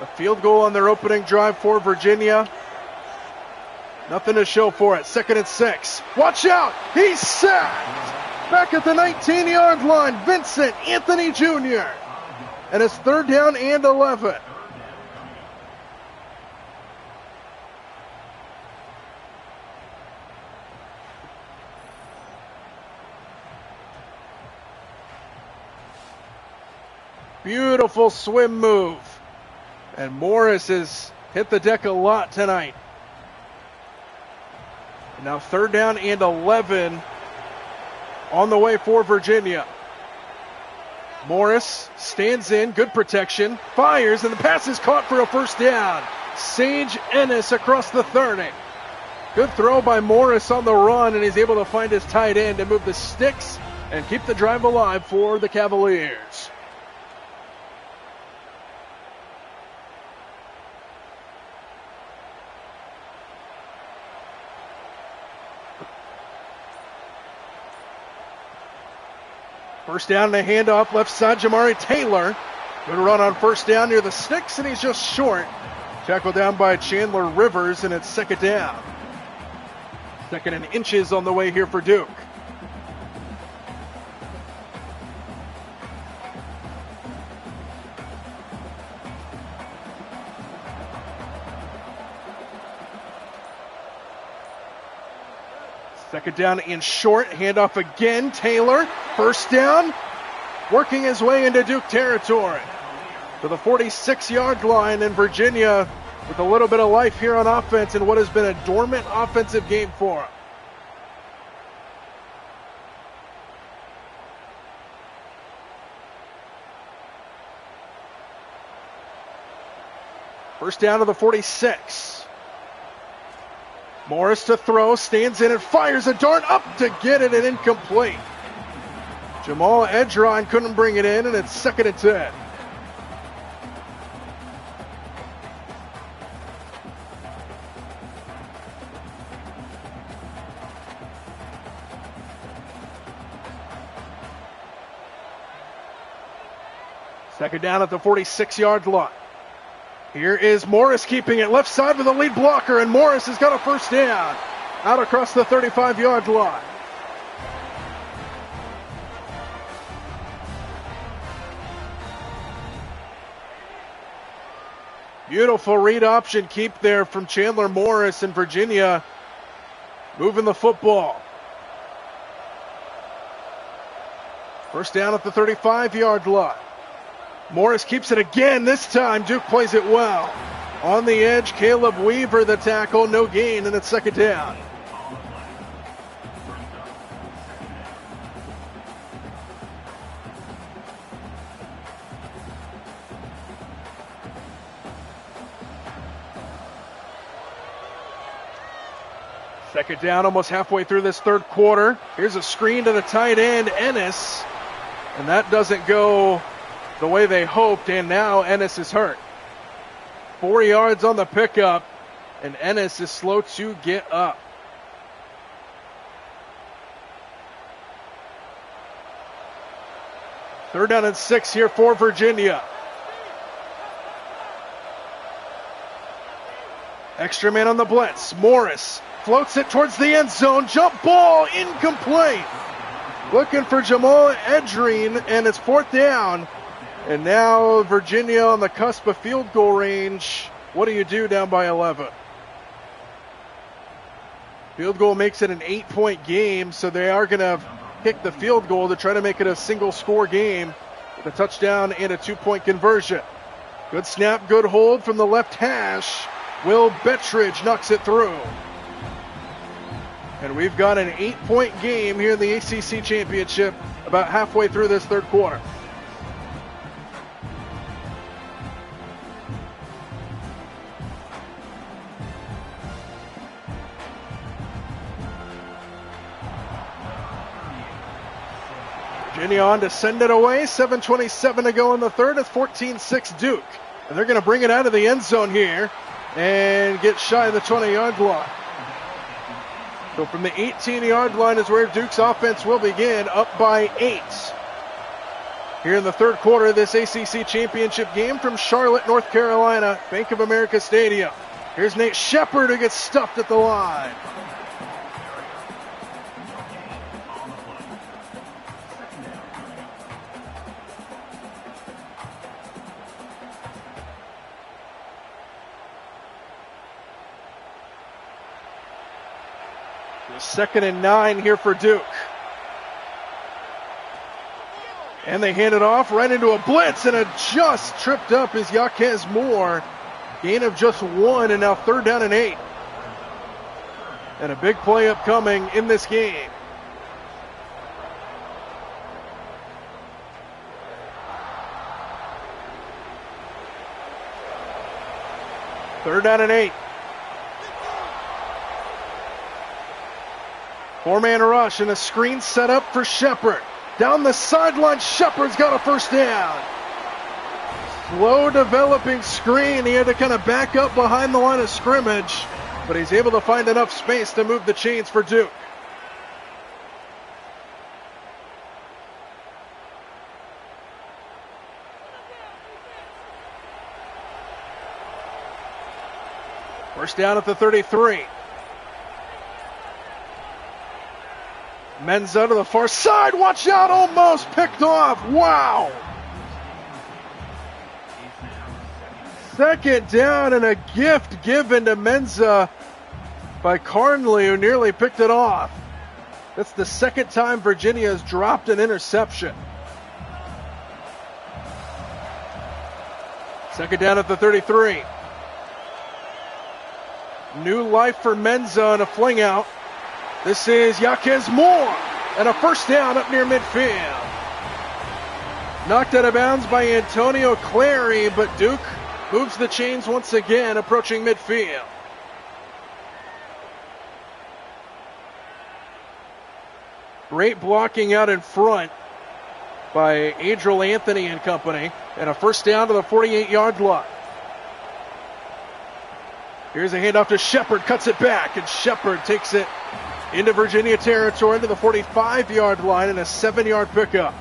A field goal on their opening drive for Virginia. Nothing to show for it. 2nd and 6. Watch out! He's sacked! Back at the 19-yard line, Vincent Anthony Jr. And it's 3rd down and 11. Beautiful swim move. And Morris has hit the deck a lot tonight. Now 3rd down and 11 on the way for Virginia. Morris stands in, good protection, fires, and the pass is caught for a 1st down. Sage Ennis across the 30. Good throw by Morris on the run, and he's able to find his tight end and move the sticks and keep the drive alive for the Cavaliers. First down and a handoff, left side, Jamari Taylor. Good run on 1st down near the sticks, and he's just short. Tackled down by Chandler Rivers, and it's 2nd down. 2nd and inches on the way here for Duke. Second down and short, handoff again, Taylor, 1st down, working his way into Duke territory to the 46-yard line, and Virginia with a little bit of life here on offense in what has been a dormant offensive game for them. First down to the 46. Morris to throw, stands in and fires a dart up to get it and incomplete. Jamal Edron couldn't bring it in, and it's 2nd and 10. Second down at the 46-yard line. Here is Morris keeping it left side with a lead blocker, and Morris has got a 1st down out across the 35-yard line. Beautiful read option keep there from Chandler Morris, and Virginia moving the football. First down at the 35-yard line. Morris keeps it again. This time Duke plays it well. On the edge, Caleb Weaver the tackle, no gain, and it's 2nd down. Second down, almost halfway through this 3rd quarter. Here's a screen to the tight end, Ennis, and that doesn't go the way they hoped, and now Ennis is hurt. 4 yards on the pickup, and Ennis is slow to get up. Third down and 6 here for Virginia. Extra man on the blitz. Morris floats it towards the end zone. Jump ball, incomplete. Looking for Jamal Edrine, and it's 4th down. And now Virginia on the cusp of field goal range. What do you do down by 11? Field goal makes it an 8-point game, so they are going to kick the field goal to try to make it a single-score game with a touchdown and a 2-point conversion. Good snap, good hold from the left hash. Will Bettridge knocks it through. And we've got an 8-point game here in the ACC Championship about halfway through this 3rd quarter. Virginia on to send it away. 7:27 to go in the 3rd. It's 14-6 Duke. And they're going to bring it out of the end zone here and get shy of the 20-yard line. So from the 18-yard line is where Duke's offense will begin, up by 8. here in the third quarter of this ACC championship game from Charlotte, North Carolina, Bank of America Stadium. Here's Nate Shepard, who gets stuffed at the line. Second and 9 here for Duke. And they hand it off right into a blitz, and it just tripped up is Yaquez Moore. Gain of just 1, and now third down and 8. And a big play upcoming in this game. Third down and 8. Four-man rush and a screen set up for Shepard. Down the sideline, Shepard's got a first down. Slow developing screen. He had to kind of back up behind the line of scrimmage, but he's able to find enough space to move the chains for Duke. First down at the 33. Menza to the far side, watch out, almost picked off, wow. Second down and a gift given to Menza by Carnley, who nearly picked it off. That's the second time Virginia has dropped an interception. Second down at the 33. New life for Menza and a fling out. This is Yaquez Moore, and a first down up near midfield. Knocked out of bounds by Antonio Clary, but Duke moves the chains once again, approaching midfield. Great blocking out in front by Adriel Anthony and company, and a first down to the 48-yard line. Here's a handoff to Shepard, cuts it back, and Shepard takes it into Virginia territory, into the 45-yard line, and a 7-yard pickup.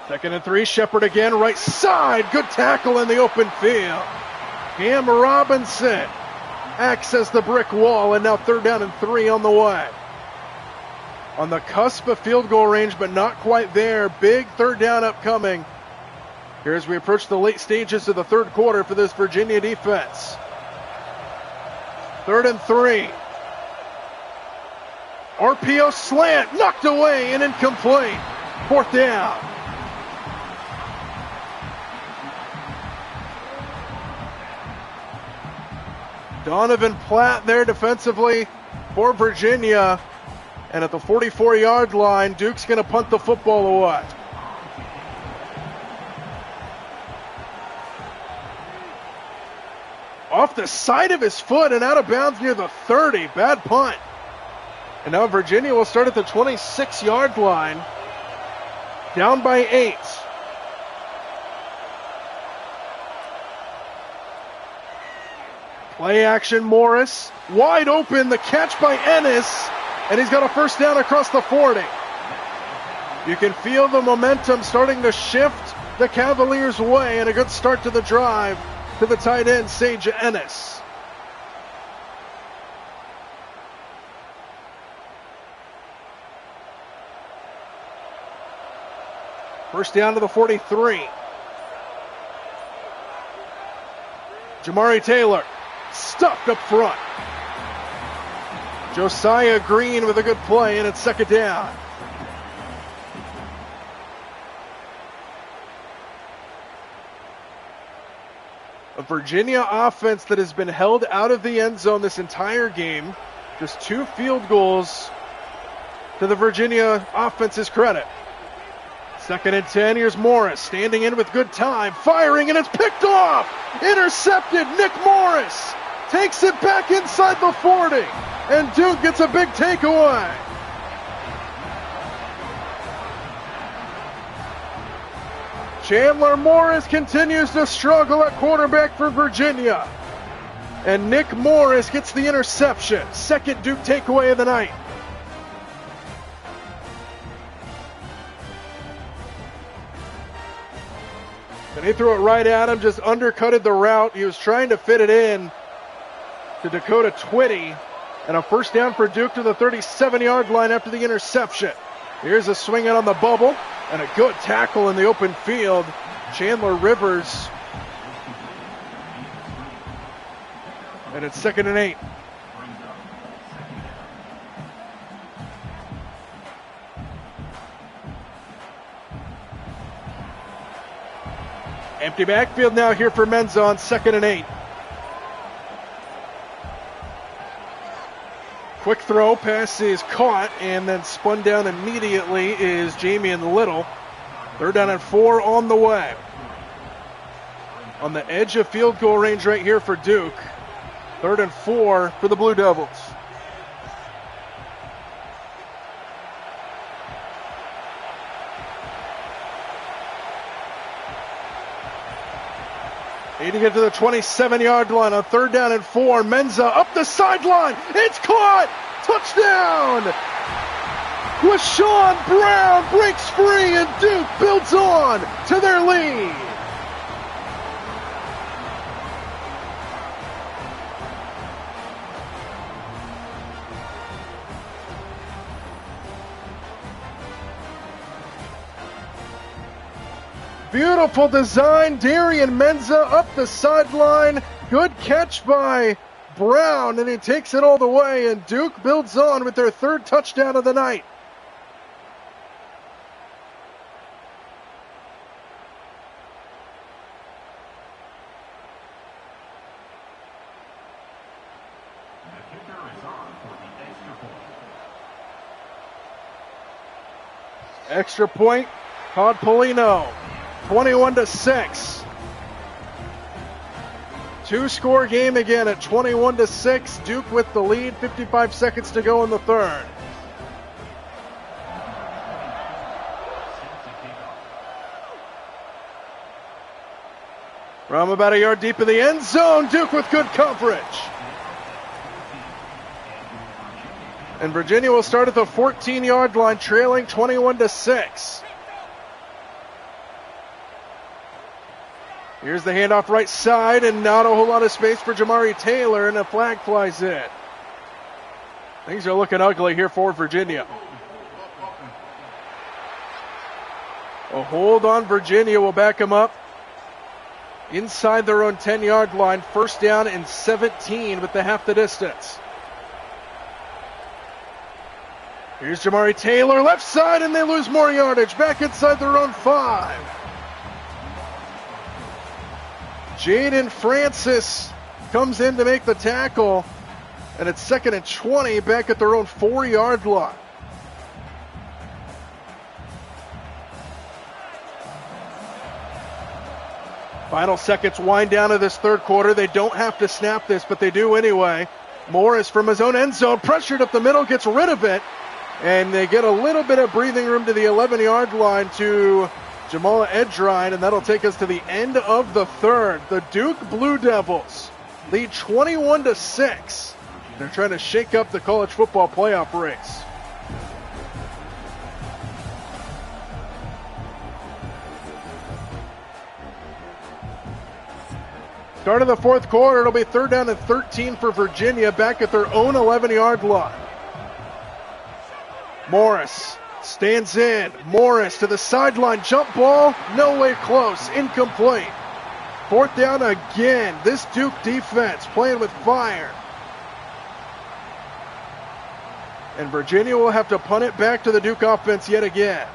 Second and 3, Shepard again, right side, good tackle in the open field. Cam Robinson access the brick wall, and now third down and 3 on the way. On the cusp of field goal range, but not quite there. Big third down upcoming here as we approach the late stages of the third quarter for this Virginia defense. Third and 3. RPO slant, knocked away and incomplete. Fourth down. Donovan Platt there defensively for Virginia. And at the 44-yard line, Duke's going to punt the football away. Off the side of his foot and out of bounds near the 30. Bad punt. And now Virginia will start at the 26-yard line. Down by 8. Play action, Morris. Wide open, the catch by Ennis. And he's got a first down across the 40. You can feel the momentum starting to shift the Cavaliers' way, and a good start to the drive to the tight end, Sage Ennis. First down to the 43. Jamari Taylor stuffed up front. Josiah Green with a good play, and it's second down. A Virginia offense that has been held out of the end zone this entire game. Just 2 field goals to the Virginia offense's credit. Second and 10, here's Morris standing in with good time, firing, and it's picked off. Intercepted. Nick Morris takes it back inside the 40, and Duke gets a big takeaway. Chandler Morris continues to struggle at quarterback for Virginia. And Nick Morris gets the interception. Second Duke takeaway of the night. And he threw it right at him, just undercutted the route. He was trying to fit it in to Dakota Twitty. And a first down for Duke to the 37-yard line after the interception. Here's a swing out on the bubble and a good tackle in the open field. Chandler Rivers. And it's 2nd and 8. Empty backfield now here for Menza on 2nd and 8. Quick throw, pass is caught and then spun down immediately is Jamian Little. 3rd down and 4 on the way. On the edge of field goal range right here for Duke. 3rd and 4 for the Blue Devils. Need to get to the 27-yard line on 3rd down and 4. Menza up the sideline. It's caught. Touchdown. LaShawn Brown breaks free and Duke builds on to their lead. Beautiful design. Darian Menza up the sideline. Good catch by Brown, and he takes it all the way, and Duke builds on with their 3rd touchdown of the night. Extra point, Todd Polino. 21-6. 2-score game again at 21-6. Duke with the lead. 55 seconds to go in the 3rd. From about a yard deep in the end zone, Duke with good coverage. And Virginia will start at the 14-yard line, trailing 21-6. Here's the handoff right side, and not a whole lot of space for Jamari Taylor, and a flag flies in. Things are looking ugly here for Virginia. A hold on Virginia will back them up. Inside their own 10-yard line, 1st down and 17 with the half the distance. Here's Jamari Taylor, left side, and they lose more yardage. Back inside their own 5. Jaden Francis comes in to make the tackle, and it's 2nd and 20 back at their own 4-yard line. Final seconds wind down to this 3rd quarter. They don't have to snap this, but they do anyway. Morris from his own end zone, pressured up the middle, gets rid of it, and they get a little bit of breathing room to the 11-yard line to Jamala Edrine, and that'll take us to the end of the 3rd. The Duke Blue Devils lead 21-6. They're trying to shake up the college football playoff race. Start of the 4th quarter, it'll be 3rd down and 13 for Virginia, back at their own 11-yard line. Morris stands in. Morris to the sideline. Jump ball. No way close. Incomplete. 4th down again. This Duke defense playing with fire. And Virginia will have to punt it back to the Duke offense yet again.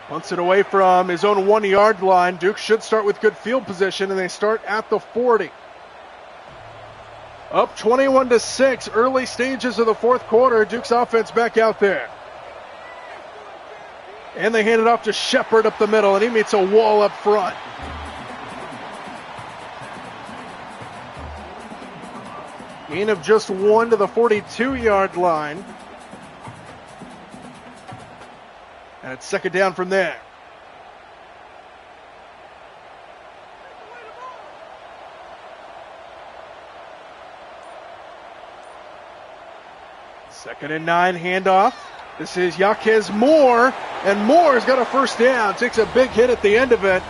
Punts it away from his own 1-yard line. Duke should start with good field position, and they start at the 40. Up 21-6, early stages of the 4th quarter. Duke's offense back out there. And they hand it off to Shepard up the middle, and he meets a wall up front. Gain of just 1 to the 42-yard line. And it's second down from there. Second and 9, handoff. This is Yaquez Moore, and Moore's got a first down. Takes a big hit at the end of it,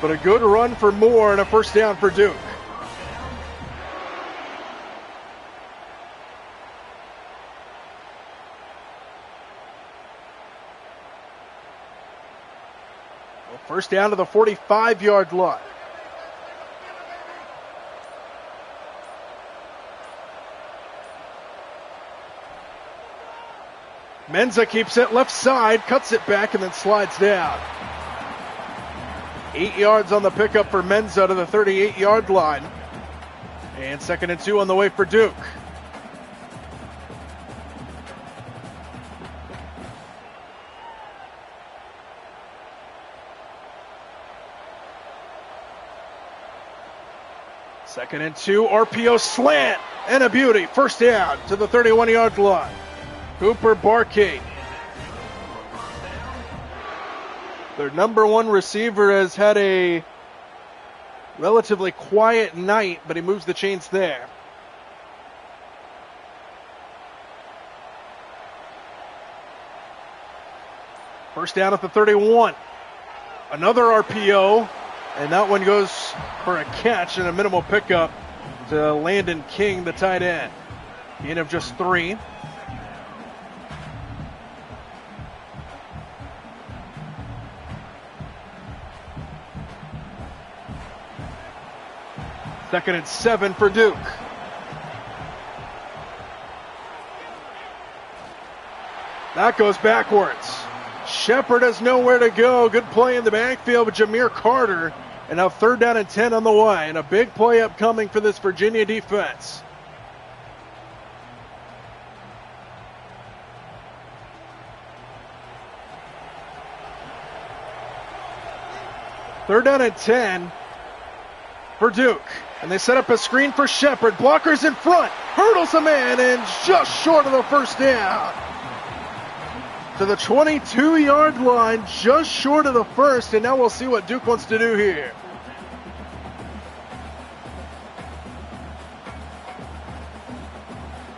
but a good run for Moore and a first down for Duke. Well, first down to the 45-yard line. Menza keeps it left side, cuts it back, and then slides down. 8 yards on the pickup for Menza to the 38-yard line. And second and 2 on the way for Duke. Second and 2, RPO slant, and a beauty. First down to the 31-yard line. Cooper Barkey. Their number 1 receiver has had a relatively quiet night, but he moves the chains there. First down at the 31. Another RPO, and that one goes for a catch and a minimal pickup to Landon King, the tight end. Gain of just 3. Second and 7 for Duke. That goes backwards. Shepard has nowhere to go. Good play in the backfield with Jameer Carter. And now third down and 10 on the way. And a big play upcoming for this Virginia defense. Third down and 10 for Duke. And they set up a screen for Shepard. Blockers in front. Hurdles a man and just short of the first down. To the 22-yard line, just short of the first. And now we'll see what Duke wants to do here.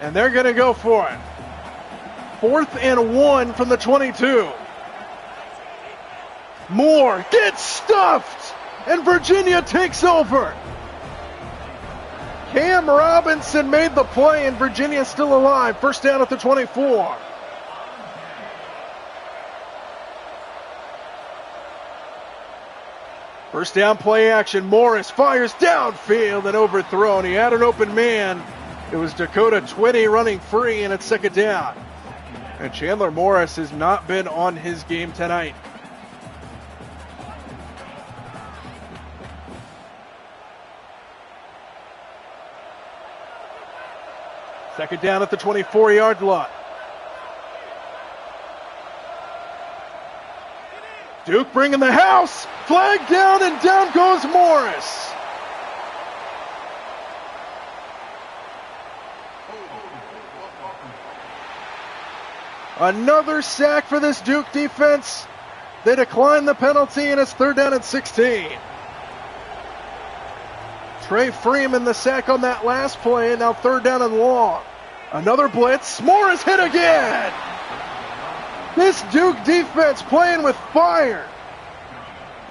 And they're going to go for it. 4th and 1 from the 22. Moore gets stuffed. And Virginia takes over. Cam Robinson made the play, and Virginia still alive. First down at the 24. First down play action. Morris fires downfield and overthrown. He had an open man. It was Dakota Twitty running free, and it's second down. And Chandler Morris has not been on his game tonight. Second down at the 24-yard line. Duke bringing the house. Flag down, and down goes Morris. Another sack for this Duke defense. They decline the penalty, and it's third down and 16. Trey Freeman the sack on that last play, and now third down and long. Another blitz. Morris hit again. This Duke defense playing with fire.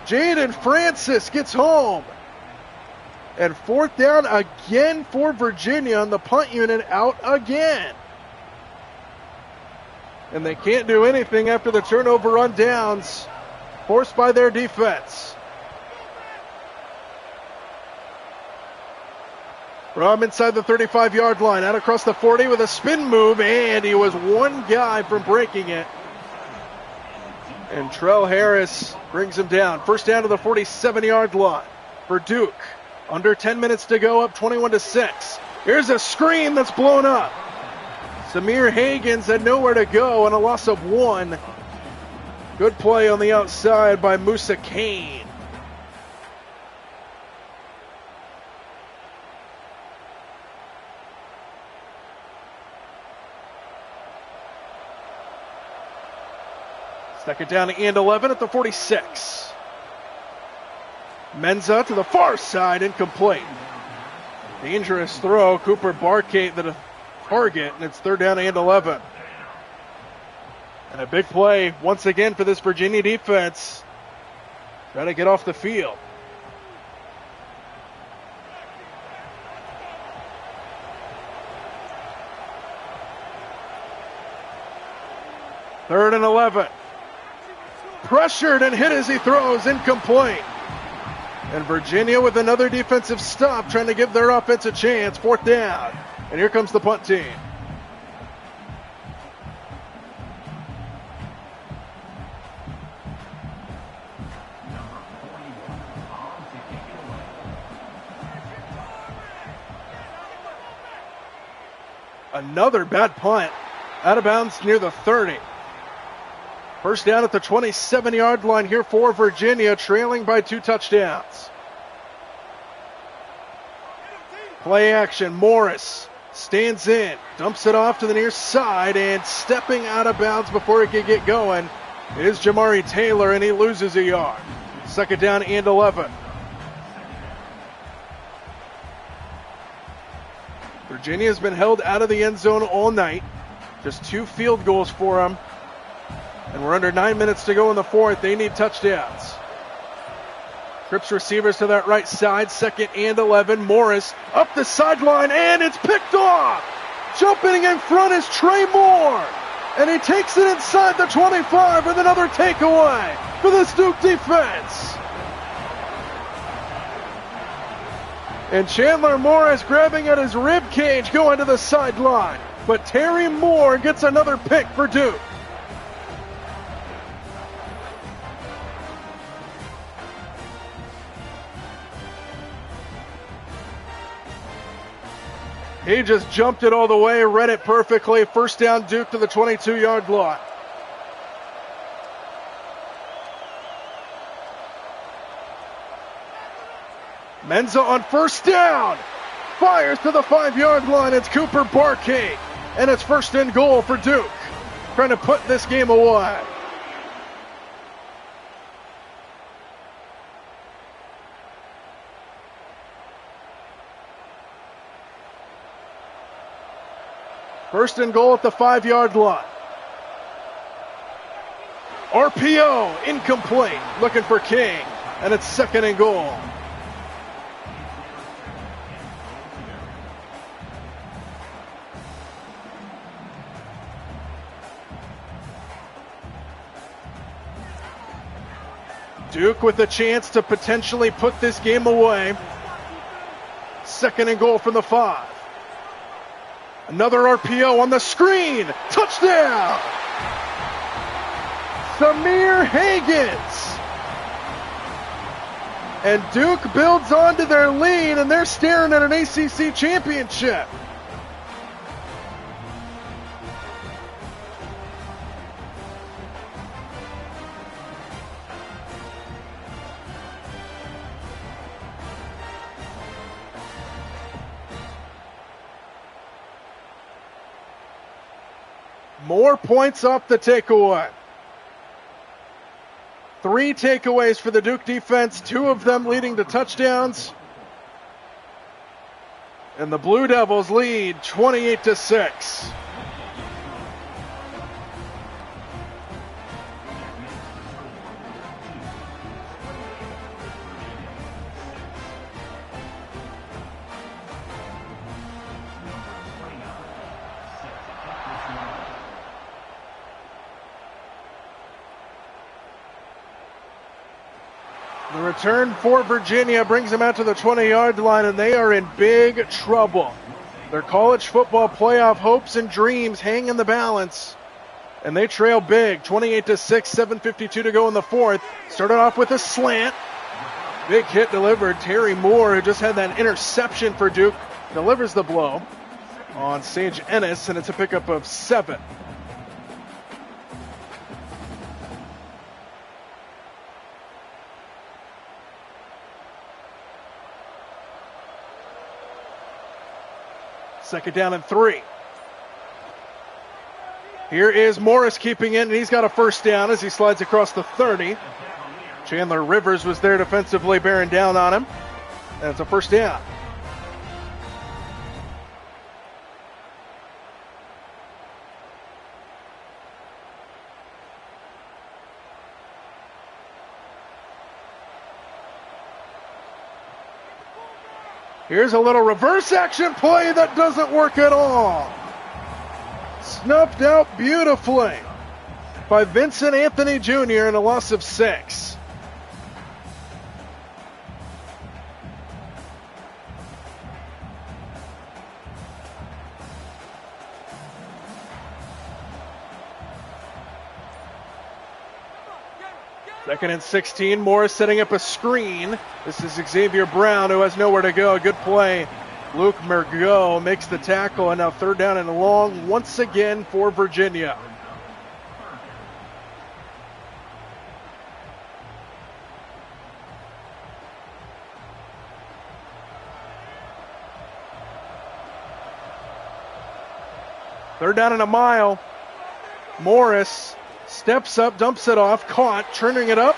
Jaden Francis gets home. And fourth down again for Virginia, and the punt unit out again. And they can't do anything after the turnover on downs forced by their defense. From inside the 35-yard line, out across the 40 with a spin move, and he was one guy from breaking it. And Trell Harris brings him down. First down to the 47-yard line for Duke. Under 10 minutes to go, up 21-6. Here's a screen that's blown up. Samir Hagens had nowhere to go and a loss of 1. Good play on the outside by Musa Kane. Second down and 11 at the 46. Menza to the far side, incomplete. Dangerous throw. Cooper Barkate the target, and it's third down and 11. And a big play once again for this Virginia defense. Trying to get off the field. Third and 11. Pressured and hit as he throws, incomplete. And Virginia with another defensive stop, trying to give their offense a chance. Fourth down. And here comes the punt team. Another bad punt. Out of bounds near the 30. First down at the 27-yard line here for Virginia, trailing by 2 touchdowns. Play action. Morris stands in, dumps it off to the near side, and stepping out of bounds before it can get going is Jamari Taylor, and he loses a yard. Second down and 11. Virginia has been held out of the end zone all night. Just 2 field goals for them. And we're under 9 minutes to go in the fourth. They need touchdowns. Trips receivers to that right side. Second and 11. Morris up the sideline, and it's picked off. Jumping in front is Trey Moore. And he takes it inside the 25 with another takeaway for this Duke defense. And Chandler Morris grabbing at his rib cage going to the sideline. But Terry Moore gets another pick for Duke. He just jumped it all the way, read it perfectly. First down, Duke to the 22-yard line. Menza on first down. Fires to the 5-yard line. It's Cooper Barkate. And it's first and goal for Duke. Trying to put this game away. First and goal at the 5-yard line. RPO, incomplete. Looking for King. And it's second and goal. Duke with a chance to potentially put this game away. Second and goal from the 5. Another RPO on the screen. Touchdown! Samir Hagans. And Duke builds onto their lead, and they're staring at an ACC championship. More points off the takeaway. 3 takeaways for the Duke defense, 2 of them leading to touchdowns. And the Blue Devils lead 28-6. The return for Virginia brings them out to the 20-yard line, and they are in big trouble. Their college football playoff hopes and dreams hang in the balance, and they trail big, 28-6, 7:52 to go in the fourth. Started off with a slant. Big hit delivered. Terry Moore, who just had that interception for Duke, delivers the blow on Sage Ennis, and it's a pickup of 7. Second down and 3. Here is Morris keeping it, and he's got a first down as he slides across the 30. Chandler Rivers was there defensively bearing down on him. And it's a first down. Here's a little reverse action play that doesn't work at all. Snuffed out beautifully by Vincent Anthony Jr. and a loss of 6. Second and 16, Morris setting up a screen. This is Xavier Brown, who has nowhere to go. Good play. Luke Mergot makes the tackle, and now third down and long once again for Virginia. Third down and a mile. Morris steps up, dumps it off, caught, turning it up,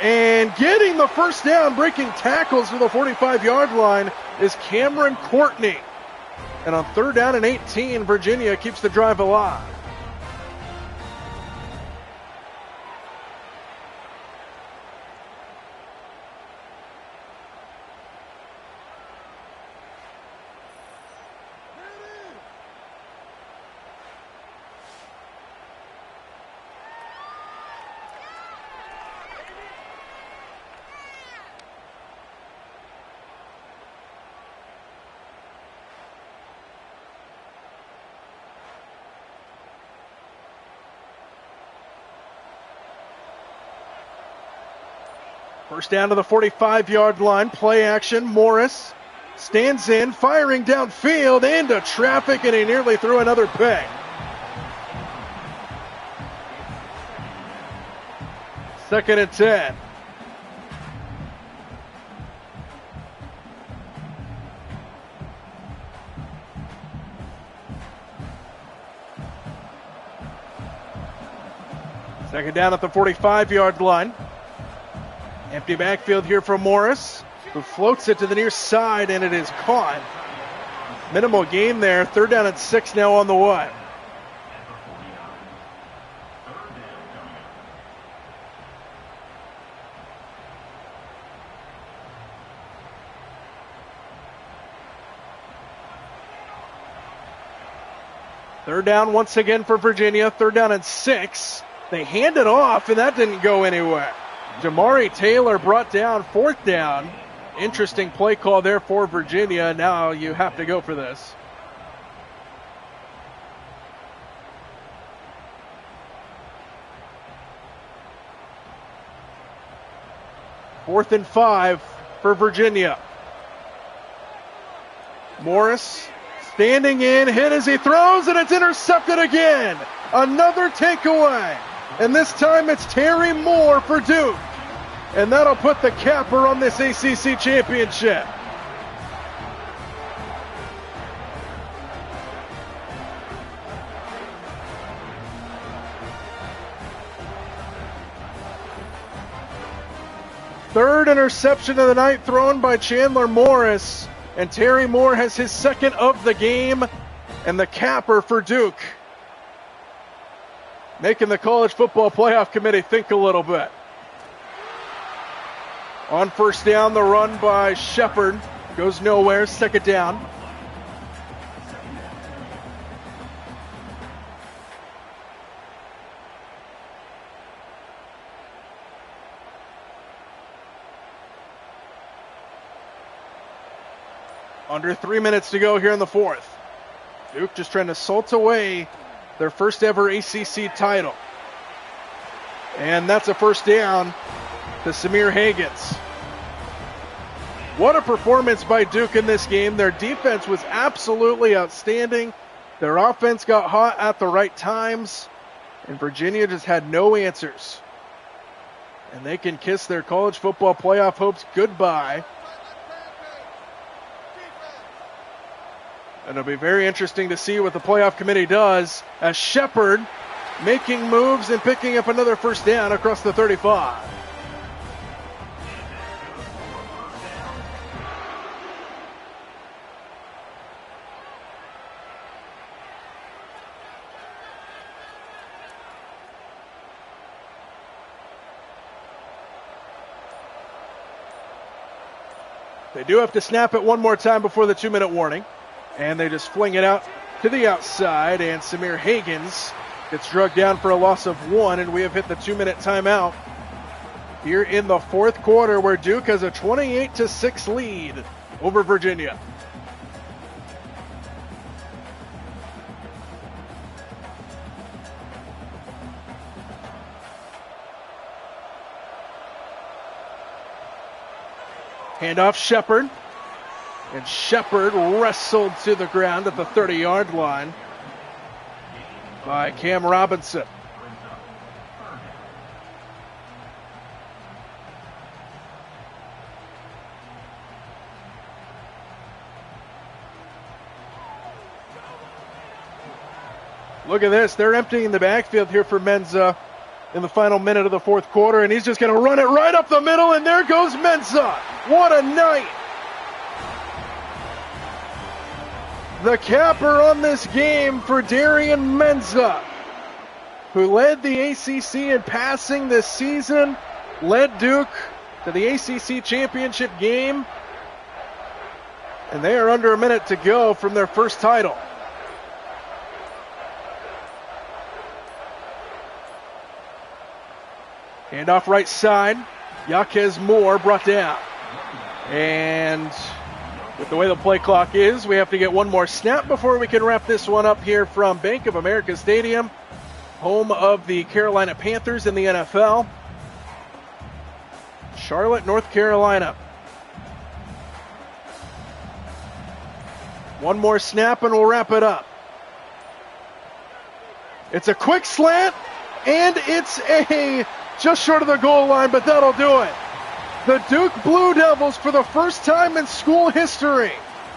and getting the first down, breaking tackles to the 45-yard line is Cameron Courtney. And on third down and 18, Virginia keeps the drive alive. First down to the 45-yard line, play action. Morris stands in, firing downfield into traffic, and he nearly threw another pick. Second and 10. Second down at the 45-yard line. Empty backfield here for Morris, who floats it to the near side, and it is caught. Minimal gain there. Third down and 6 now on the way. Third down once again for Virginia. Third down and 6. They hand it off, and that didn't go anywhere. Jamari Taylor brought down fourth down. Interesting play call there for Virginia. Now you have to go for this. Fourth and 5 for Virginia. Morris standing in, hit as he throws, and it's intercepted again. Another takeaway. And this time it's Terry Moore for Duke. And that'll put the capper on this ACC championship. Third interception of the night thrown by Chandler Morris. And Terry Moore has his second of the game. And the capper for Duke, making the College Football Playoff Committee think a little bit. On first down, the run by Shepard goes nowhere. Second down. Under 3 minutes to go here in the fourth. Duke just trying to salt away their first ever ACC title. And that's a first down to Samir Hagans. What a performance by Duke in this game. Their defense was absolutely outstanding. Their offense got hot at the right times. And Virginia just had no answers. And they can kiss their college football playoff hopes goodbye. And it'll be very interesting to see what the playoff committee does as Shepard making moves and picking up another first down across the 35. They do have to snap it one more time before the 2-minute warning. And they just fling it out to the outside, and Samir Hagens gets drugged down for a loss of 1, and we have hit the 2-minute timeout here in the fourth quarter, where Duke has a 28-6 lead over Virginia. Handoff Shepard. And Shepard wrestled to the ground at the 30-yard line by Cam Robinson. Look at this. They're emptying the backfield here for Menza in the final minute of the fourth quarter, and he's just going to run it right up the middle, and there goes Menza. What a night. The capper on this game for Darian Menza, who led the ACC in passing this season, led Duke to the ACC championship game, and they are under a minute to go from their first title. Handoff right side, Yaquez Moore brought down. And with the way the play clock is, we have to get one more snap before we can wrap this one up here from Bank of America Stadium, home of the Carolina Panthers in the NFL. Charlotte, North Carolina. One more snap and we'll wrap it up. It's a quick slant, and it's just short of the goal line, but that'll do it. The Duke Blue Devils, for the first time in school history,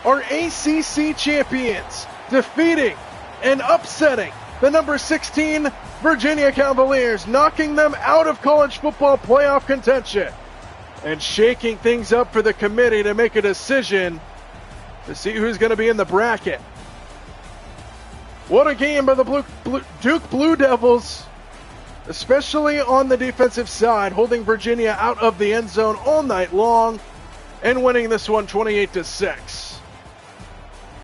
are ACC champions, defeating and upsetting the number 16 Virginia Cavaliers, knocking them out of college football playoff contention and shaking things up for the committee to make a decision to see who's going to be in the bracket. What a game by the Duke Blue Devils, especially on the defensive side, holding Virginia out of the end zone all night long and winning this one 28-6.